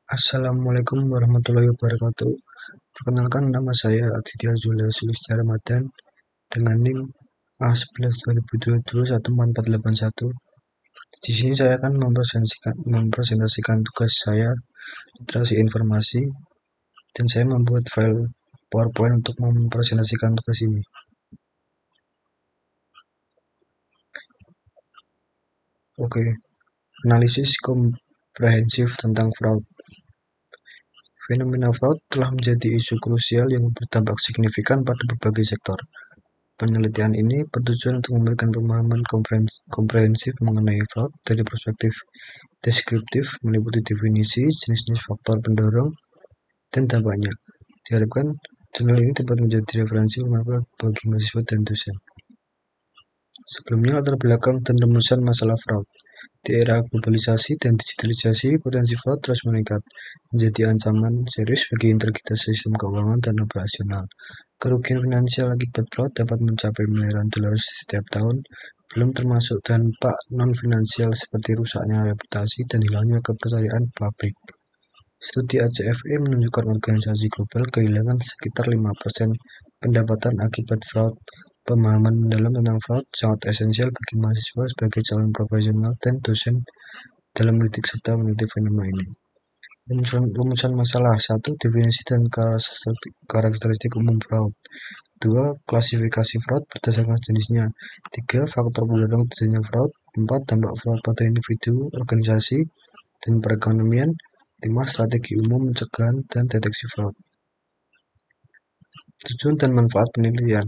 Assalamualaikum warahmatullahi wabarakatuh. Perkenalkan, nama saya Aditya Zulha Sulistya Ramadan dengan NIM A11-2022-14481. Di sini saya akan mempresentasikan tugas saya, literasi informasi, dan saya membuat file PowerPoint untuk mempresentasikan tugas ini. Oke, analisis komprehensif tentang fraud. Fenomena fraud telah menjadi isu krusial yang berdampak signifikan pada berbagai sektor. Penelitian ini bertujuan untuk memberikan pemahaman komprehensif mengenai fraud dari perspektif deskriptif, meliputi definisi, jenis-jenis faktor pendorong, dan dampaknya. Diharapkan jurnal ini dapat menjadi referensi bermanfaat bagi mahasiswa dan dosen. Sebelumnya, latar belakang dan rumusan masalah fraud. Di era globalisasi dan digitalisasi, potensi fraud terus meningkat, menjadi ancaman serius bagi integritas sistem keuangan dan operasional. Kerugian finansial akibat fraud dapat mencapai miliaran dolar setiap tahun, belum termasuk dampak non-finansial seperti rusaknya reputasi dan hilangnya kepercayaan publik. Studi ACFE menunjukkan organisasi global kehilangan sekitar 5% pendapatan akibat fraud. Pemahaman mendalam tentang fraud sangat esensial bagi mahasiswa sebagai calon profesional dan dosen dalam mendidik serta meneliti fenomena ini. Rumusan masalah. 1. Definisi dan karakteristik umum fraud. 2. Klasifikasi fraud berdasarkan jenisnya. 3. Faktor pendorong terjadinya fraud. 4. Dampak fraud pada individu, organisasi, dan perekonomian. 5. Strategi umum pencegahan dan deteksi fraud. Tujuan dan manfaat penelitian.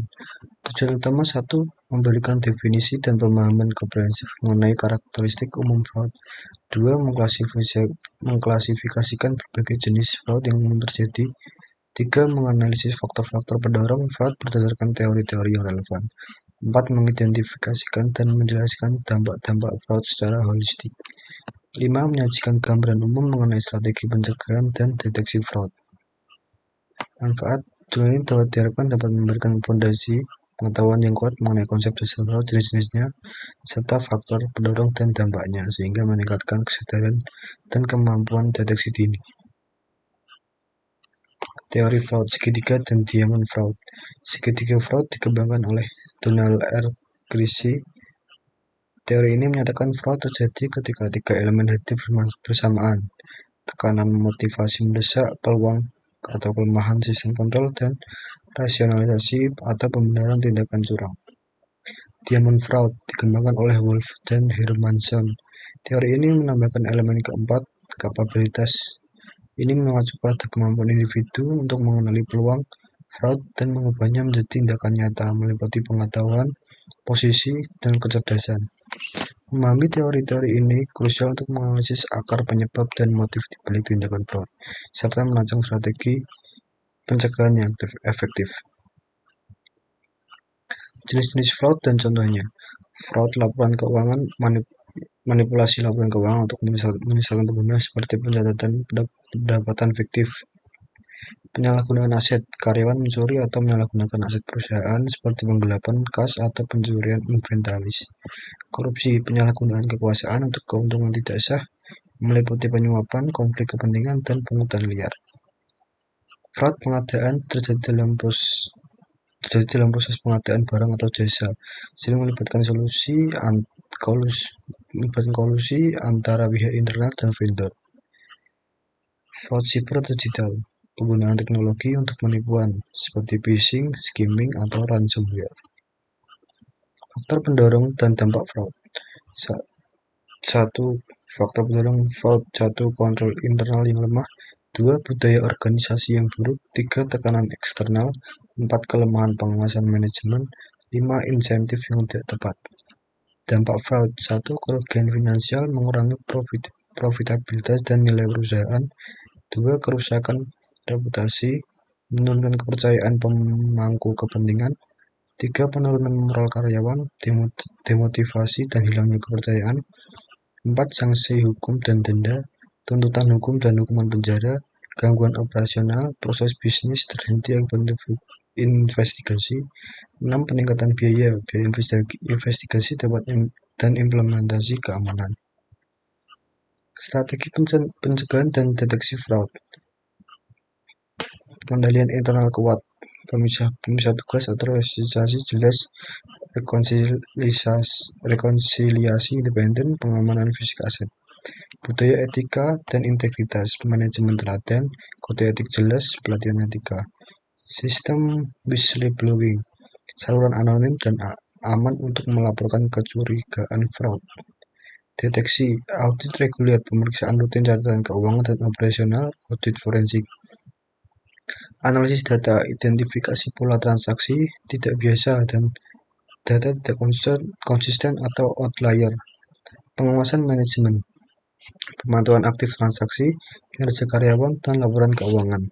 Tujuan utama 1. Memberikan definisi dan pemahaman komprehensif mengenai karakteristik umum fraud. 2. Mengklasifikasikan berbagai jenis fraud yang umum terjadi. 3. Menganalisis faktor-faktor pendorong fraud berdasarkan teori-teori yang relevan. 4. Mengidentifikasikan dan menjelaskan dampak-dampak fraud secara holistik. 5. Menyajikan gambaran umum mengenai strategi pencegahan dan deteksi fraud. Manfaat. Jurnal ini diharapkan dapat memberikan fondasi pengetahuan yang kuat mengenai konsep dasar fraud, jenis-jenisnya, serta faktor pendorong dan dampaknya, sehingga meningkatkan kesadaran dan kemampuan deteksi dini. Teori fraud, segitiga dan diamond fraud. Segitiga fraud dikembangkan oleh Donald R. Creasy. Teori ini menyatakan fraud terjadi ketika 3 elemen hadir bersamaan: tekanan motivasi mendesak, peluang atau kelemahan sistem kontrol, dan rasionalisasi atau pembenaran tindakan curang. Diamond fraud dikembangkan oleh Wolf dan Hermanson. Teori ini menambahkan elemen keempat, kapabilitas. Ini mengacu pada kemampuan individu untuk mengenali peluang fraud dan mengubahnya menjadi tindakan nyata, meliputi pengetahuan, posisi, dan kecerdasan. Memahami teori-teori ini krusial untuk menganalisis akar penyebab dan motif di balik tindakan fraud, serta merancang strategi pencegahan yang efektif. Jenis-jenis fraud dan contohnya. Fraud laporan keuangan, manipulasi laporan keuangan untuk menyesatkan pengguna seperti pencatatan pendapatan fiktif. Penyalahgunaan aset, karyawan mencuri atau menyalahgunakan aset perusahaan seperti penggelapan kas atau pencurian inventaris. Korupsi, penyalahgunaan kekuasaan untuk keuntungan tidak sah, meliputi penyuapan, konflik kepentingan, dan pungutan liar. Fraud pengadaan terjadi dalam proses pengadaan barang atau jasa, sering melibatkan kolusi antara pihak internal dan vendor. Fraud siber digital, penggunaan teknologi untuk penipuan seperti phishing, skimming, atau ransomware. Faktor pendorong dan dampak fraud. 1. Faktor pendorong fraud. 1. Kontrol internal yang lemah. 2. Budaya organisasi yang buruk. 3. Tekanan eksternal. 4. Kelemahan pengawasan manajemen. 5. Insentif yang tidak tepat. Dampak fraud. 1. Kerugian finansial, mengurangi profitabilitas dan nilai perusahaan. 2. Kerusakan reputasi, menurunkan kepercayaan pemangku kepentingan. 3. Penurunan moral karyawan, demotivasi dan hilangnya kepercayaan. 4. Sanksi hukum dan denda, tuntutan hukum dan hukuman penjara, gangguan operasional, proses bisnis terhenti akibat investigasi. 6. Peningkatan biaya investigasi dan implementasi keamanan. Strategi pencegahan dan deteksi fraud. Pengendalian internal kuat, pemisah tugas, otorisasi jelas, rekonsiliasi independen, pengamanan fisik aset. Budaya etika dan integritas, manajemen teladan, kode etik jelas, pelatihan etika. Sistem whistleblowing, saluran anonim dan aman untuk melaporkan kecurigaan fraud. Deteksi, audit reguler, pemeriksaan rutin catatan keuangan dan operasional, audit forensik. Analisis data, identifikasi pola transaksi tidak biasa dan data tidak konsisten atau outlier. Pengawasan manajemen, pemantauan aktif transaksi, kinerja karyawan, dan laporan keuangan.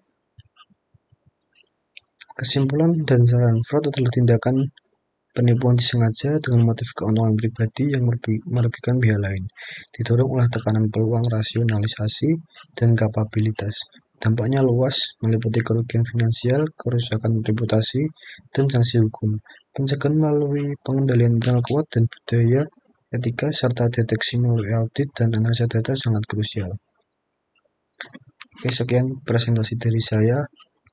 Kesimpulan dan saran, fraud adalah tindakan penipuan disengaja dengan motif keuntungan pribadi yang merugikan pihak lain, didorong oleh tekanan peluang, rasionalisasi, dan kapabilitas. Dampaknya luas, meliputi kerugian finansial, kerusakan reputasi, dan sanksi hukum. Pencegahan melalui pengendalian internal kuat dan budaya etika, serta deteksi melalui audit dan analisa data sangat krusial. Oke, sekian presentasi dari saya.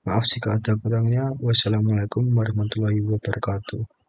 Maaf jika ada kurangnya. Wassalamualaikum warahmatullahi wabarakatuh.